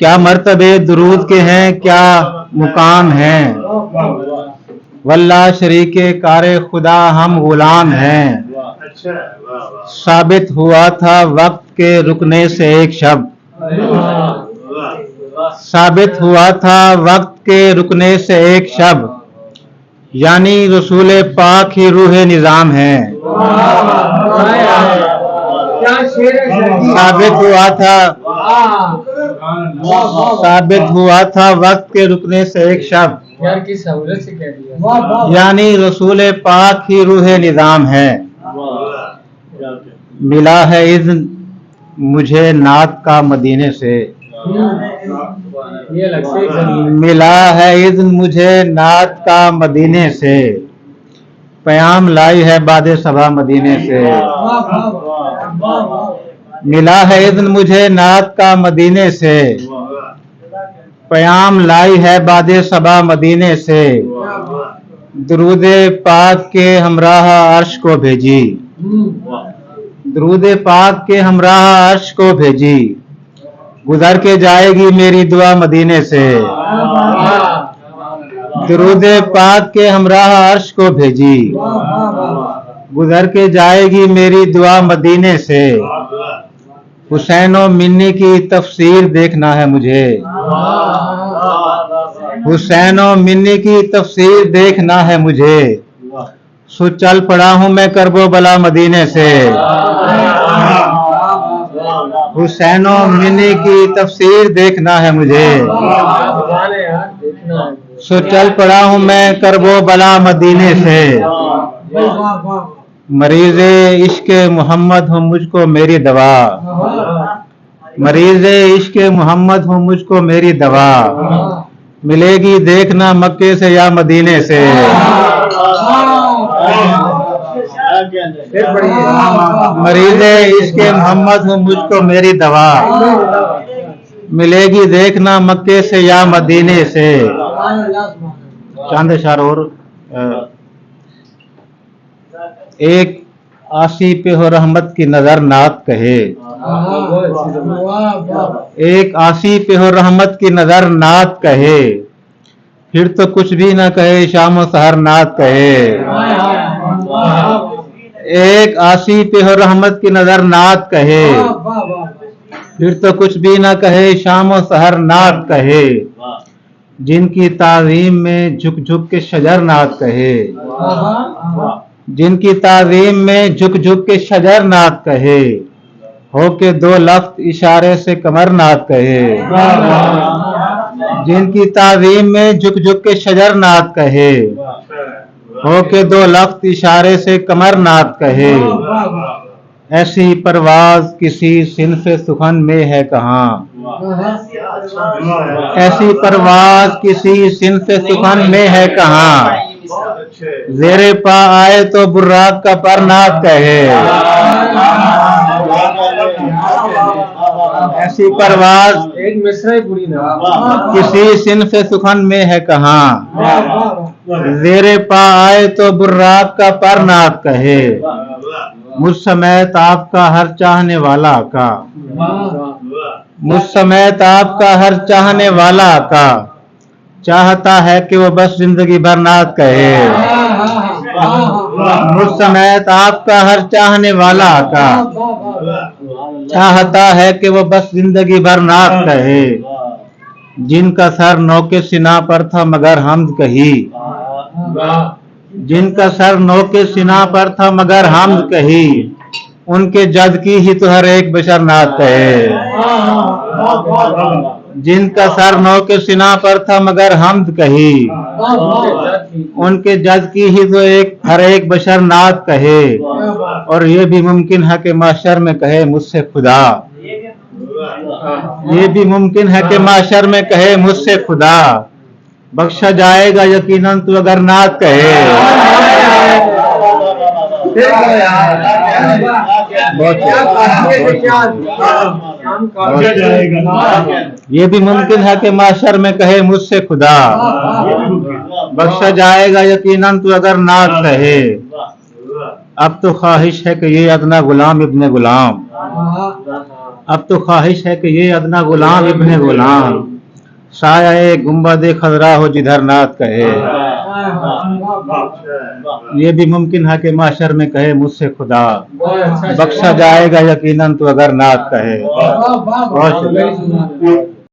क्या मर्तबे दुरूद के हैं, क्या मुकाम हैं। वल्लाह शरीके कारे खुदा हम गुलाम हैं। साबित हुआ था वक्त के रुकने से एक शब, साबित हुआ था वक्त के रुकने से एक शब, यानी रसूल पाक ही रूह निज़ाम है। साबित हुआ था वक्त के रुकने से एक शब, यानी रसूल पाक ही रूह निज़ाम है। मिला है इज़्न मुझे नात का मदीने से, मिला है इज़्न मुझे नात का मदीने से, प्याम लाई है बादे सबा मदीने से। मिला है इज़्न मुझे नात का मदीने से, प्याम लाई है बादे सबा मदीने से। दरूद पाक के हमराह अर्श को भेजी, दरूद पाक के हमराह अर्श को भेजी, गुजर के जाएगी मेरी दुआ मदीने से। दरूद पाक के हमराह अर्श को भेजी, गुजर के जाएगी मेरी दुआ मदीने से। हुसैन और मिन्नी की तफसीर देखना है मुझे, हुसैन और मिन्नी की तफसीर देखना है मुझे, सो चल पड़ा हूं मैं करबो बला मदीने से। हुसैन और मिन्नी की तफसीर देखना है मुझे, सो चल पड़ा हूं मैं करबो बला मदीने से। मरीज़े इश्क मोहम्मद हो मुझको मेरी दवा, मरीज़े इश्क मोहम्मद हो मुझको मेरी दवा, मिलेगी देखना मक्के से या मदीने से। मरीज़े इश्क मोहम्मद हो मुझको मेरी दवा, मिलेगी देखना मक्के से या मदीने से। चंद अशआर और। एक आसी पे हो रहमत की नजर नात कहे, एक आसी पे हो रहमत की नजर नात कहे, फिर तो कुछ भी ना कहे शाम सहर नात कहे। एक आसी पे हो रहमत की नजर नात कहे, फिर तो कुछ भी ना कहे शाम सहर नात कहे, जिनकी ताज़ीम में झुक झुक के शजर नात कहे, जिनकी ताज़ीम में झुक झुक के शजर नात कहे, हो के दो लफ्ज़ इशारे से कमर नात कहे। जिनकी ताज़ीम में झुक झुक के शजर नात कहे, हो के दो लफ्ज़ इशारे से कमर नात कहे। ऐसी परवाज किसी सिन्फ़े सुखन में है कहाँ, ऐसी परवाज किसी सिन्फ़े सुखन में है कहाँ, ज़ेरे पा आए तो बुर्राक का पर नात कहे। ऐसी परवाज एक मिसरा पूरी ना किसी सिन्फ़े सुखन में है कहाँ, ज़ेरे पा आए तो बुर्राक का पर नात कहे। मुझ समेत आपका हर चाहने वाला का, मुझ समेत आपका हर चाहने वाला का, चाहता है कि वो बस जिंदगी भर नात कहे। मुझ समेत आपका हर चाहने वाला का, चाहता है कि वो बस जिंदगी भर नात कहे। जिनका सर नौके सिना पर था मगर हमद कही, जिनका सर नौके सिना पर था मगर हमद कही, उनके जद की ही तो हर एक बशर नात कहे। जिनका सर नौके सिना पर था मगर हमद कही, उनके जद की ही तो हर एक बशर नात कहे। और ये भी मुमकिन है कि माशर में कहे मुझसे खुदा, ये भी मुमकिन है कि माशर में कहे मुझसे खुदा, बख्शा जाएगा यकीनन तू अगर नात कहे। ये भी मुमकिन है कि माशर में कहे मुझसे खुदा, बख्शा जाएगा यकीनन तू अगर नात कहे। अब तो ख्वाहिश है कि ये अदना गुलाम इब्ने गुलाम, अब तो ख्वाहिश है कि ये अदना गुलाम इब्ने गुलाम साया गुम्बद खजरा हो जिधर नात कहे। ये भी मुमकिन है कि माशर में कहे मुझसे खुदा, बख्शा जाएगा यकीनन तो अगर नात कहे। बहुत शुक्रिया।